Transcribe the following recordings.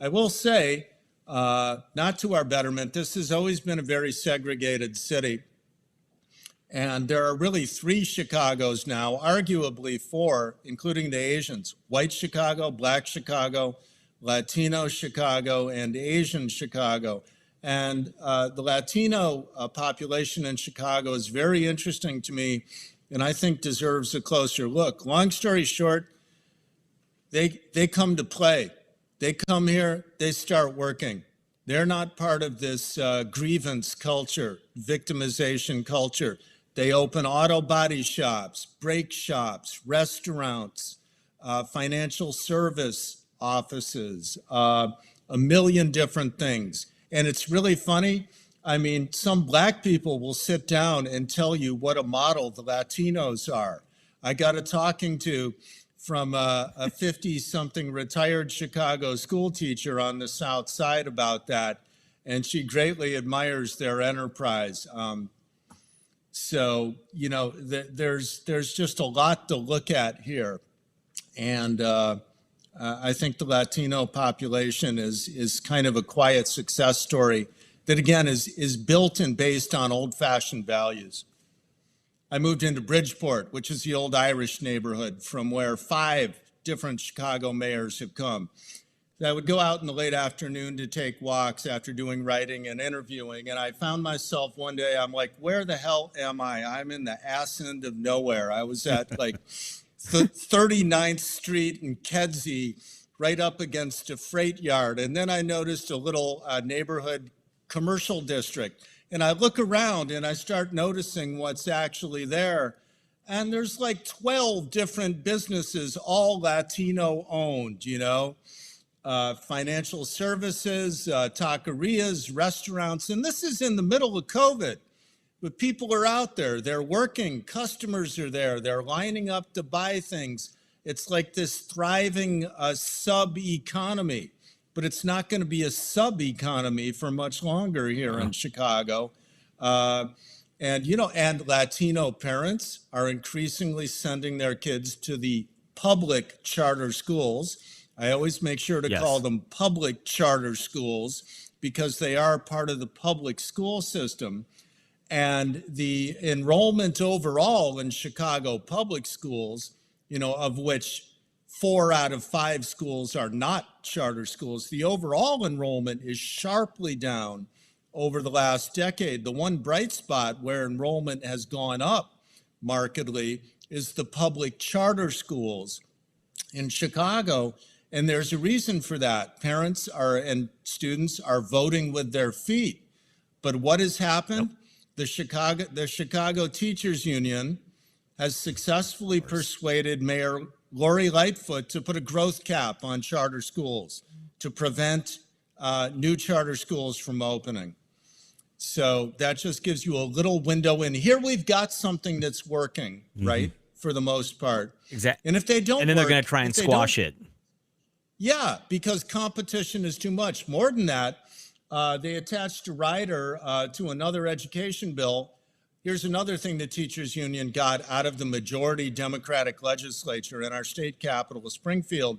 I will say, not to our betterment, this has always been a very segregated city. And there are really 3 Chicagos now, arguably 4, including the Asians: white Chicago, black Chicago, Latino Chicago, and Asian Chicago. And the Latino population in Chicago is very interesting to me, and I think deserves a closer look. Long story short, they come to play. They come here, they start working. They're not part of this grievance culture, victimization culture. They open auto body shops, brake shops, restaurants, financial service offices, a million different things. And it's really funny. I mean, some black people will sit down and tell you what a model the Latinos are. I got a talking to from a 50-something retired Chicago school teacher on the South Side about that, and she greatly admires their enterprise. So, you know, there's just a lot to look at here. And I think the Latino population is kind of a quiet success story that, again, is built and based on old-fashioned values. I moved into Bridgeport, which is the old Irish neighborhood from where 5 different Chicago mayors have come. I would go out in the late afternoon to take walks after doing writing and interviewing, and I found myself one day, I'm like, where the hell am I? I'm in the ass end of nowhere. I was at like 39th Street in Kedzie, right up against a freight yard, and then I noticed a little neighborhood commercial district, and I look around and I start noticing what's actually there, and there's like 12 different businesses, all Latino owned, you know. Financial services, taquerias, restaurants, and this is in the middle of COVID. But people are out there, they're working, customers are there, they're lining up to buy things. It's like this thriving sub-economy, but it's not going to be a sub-economy for much longer here in Chicago. And, you know, and Latino parents are increasingly sending their kids to the public charter schools. I always make sure to call them public charter schools because they are part of the public school system. And the enrollment overall in Chicago public schools, you know, of which 4 out of 5 schools are not charter schools, the overall enrollment is sharply down over the last decade. The one bright spot where enrollment has gone up markedly is the public charter schools in Chicago. And there's a reason for that. Parents and students are voting with their feet. But what has happened? The Chicago Teachers Union has successfully persuaded Mayor Lori Lightfoot to put a growth cap on charter schools to prevent new charter schools from opening. So that just gives you a little window in. Here we've got something that's working, right, for the most part. Exactly. And if they don't and then they're going to try and squash it. Yeah, because competition is too much. More than that, they attached a rider to another education bill. Here's another thing the teachers union got out of the majority Democratic legislature in our state capital of Springfield.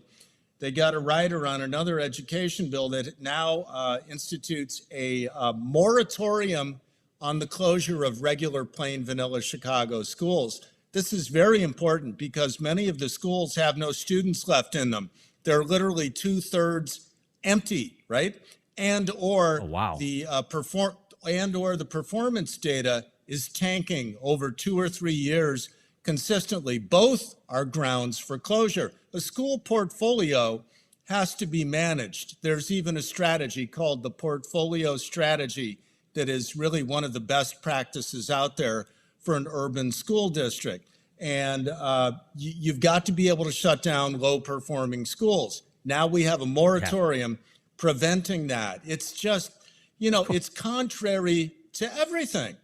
They got a rider on another education bill that now institutes a moratorium on the closure of regular plain vanilla Chicago schools. This is very important because many of the schools have no students left in them. They're literally 2/3 empty, right? And or the performance data is tanking over 2 or 3 years consistently. Both are grounds for closure. A school portfolio has to be managed. There's even a strategy called the portfolio strategy that is really one of the best practices out there for an urban school district. And you've got to be able to shut down low-performing schools. Now we have a moratorium preventing that. It's just, you know, it's contrary to everything.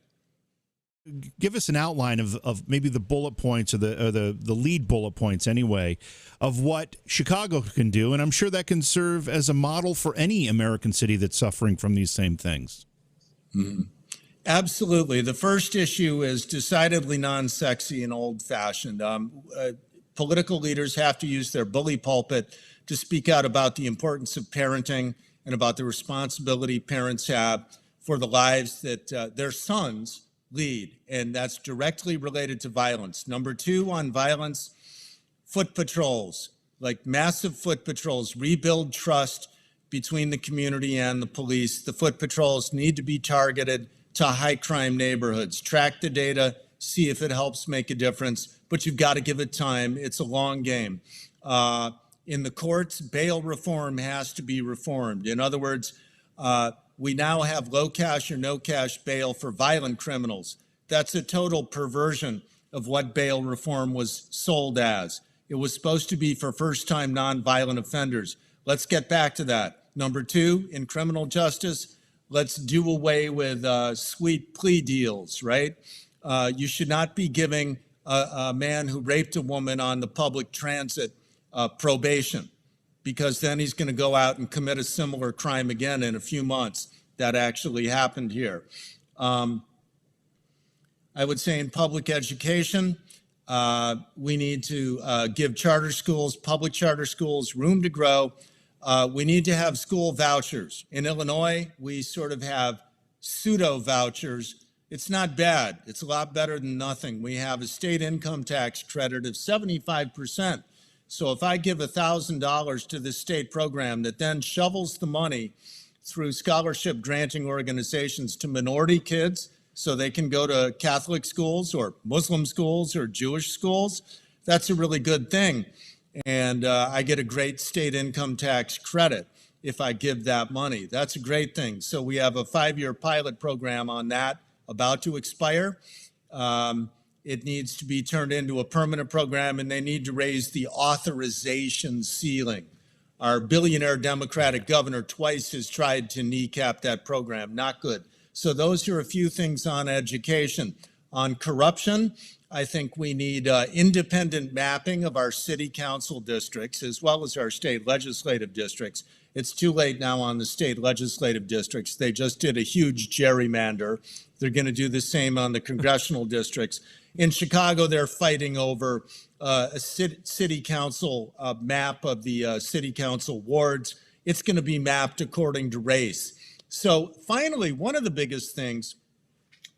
Give us an outline of maybe the bullet points or the lead bullet points anyway of what Chicago can do. And I'm sure that can serve as a model for any American city that's suffering from these same things. Mm-hmm. Absolutely. The first issue is decidedly non-sexy and old-fashioned. Political leaders have to use their bully pulpit to speak out about the importance of parenting and about the responsibility parents have for the lives that their sons lead. And that's directly related to violence. Number two on violence, foot patrols, like massive foot patrols, rebuild trust between the community and the police. The foot patrols need to be targeted to high crime neighborhoods. Track the data, see if it helps make a difference, but you've got to give it time. It's a long game. In the courts, bail reform has to be reformed. In other words, we now have low cash or no cash bail for violent criminals. That's a total perversion of what bail reform was sold as. It was supposed to be for first-time nonviolent offenders. Let's get back to that. Number two, in criminal justice, let's do away with sweet plea deals, right? You should not be giving a man who raped a woman on the public transit probation, because then he's going to go out and commit a similar crime again in a few months. That actually happened here. I would say in public education, we need to give charter schools, public charter schools, room to grow. We need to have school vouchers. In Illinois, we sort of have pseudo vouchers. It's not bad. It's a lot better than nothing. We have a state income tax credit of 75%. So if I give $1,000 to this state program that then shovels the money through scholarship granting organizations to minority kids so they can go to Catholic schools or Muslim schools or Jewish schools, that's a really good thing. And I get a great state income tax credit if I give that money. That's a great thing. So we have a 5-year pilot program on that about to expire. It needs to be turned into a permanent program, and they need to raise the authorization ceiling. Our billionaire Democratic governor twice has tried to kneecap that program. Not good. So those are a few things on education. On corruption, I think we need independent mapping of our city council districts as well as our state legislative districts. It's too late now on the state legislative districts. They just did a huge gerrymander. They're going to do the same on the congressional districts. In Chicago, they're fighting over a city council map of the city council wards. It's going to be mapped according to race. So finally, one of the biggest things,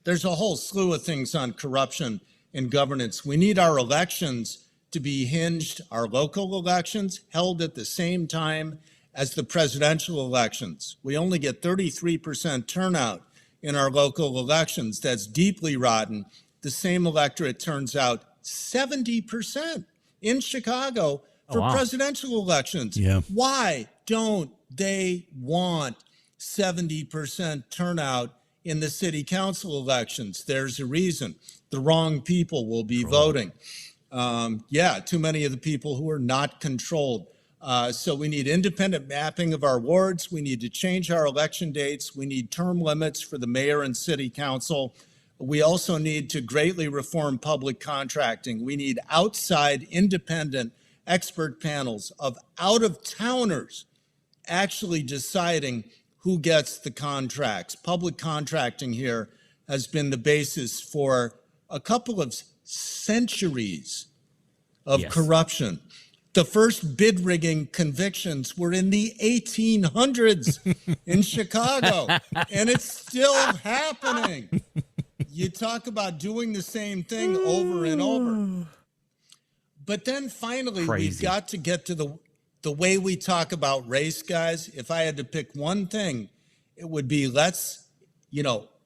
there's a whole slew of things on corruption in governance. We need our elections to be hinged, our local elections held at the same time as the presidential elections. We only get 33% turnout in our local elections. That's deeply rotten. The same electorate turns out 70% in Chicago for presidential elections. Yeah. Why don't they want 70% turnout in the city council elections? There's a reason. The wrong people will be voting. Too many of the people who are not controlled. So we need independent mapping of our wards. We need to change our election dates. We need term limits for the mayor and city council. We also need to greatly reform public contracting. We need outside independent expert panels of out-of-towners actually deciding who gets the contracts. Public contracting here has been the basis for a couple of centuries of corruption. The first bid rigging convictions were in the 1800s in Chicago, and it's still happening. You talk about doing the same thing over and over. But then finally, we've got to get to the way we talk about race, guys. If I had to pick one thing, it would be let's,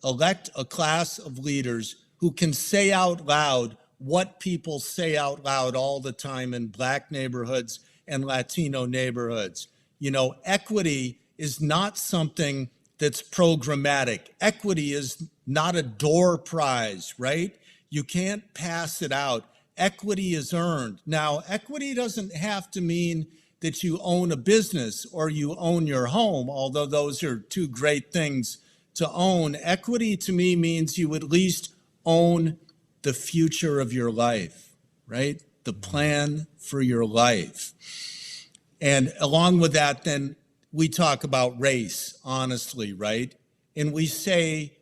elect a class of leaders who can say out loud what people say out loud all the time in Black neighborhoods and Latino neighborhoods. Equity is not something that's programmatic. Equity is not a door prize, right? You can't pass it out. Equity is earned. Now, equity doesn't have to mean that you own a business or you own your home, although those are two great things to own. Equity to me means you at least own the future of your life, right? The plan for your life. And along with that, then we talk about race, honestly, right? And we say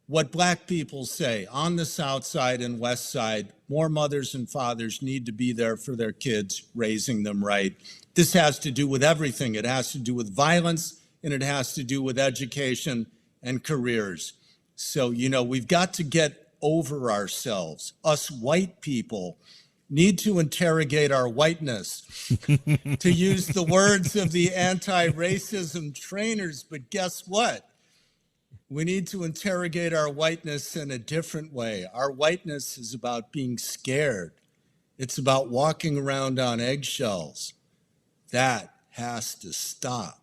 what black people say on the South Side and West Side, more mothers and fathers need to be there for their kids, raising them right. This has to do with everything. It has to do with violence, and it has to do with education and careers. So, we've got to get over ourselves. Us white people need to interrogate our whiteness, to use the words of the anti-racism trainers. But guess what? We need to interrogate our whiteness in a different way. Our whiteness is about being scared. It's about walking around on eggshells. That has to stop.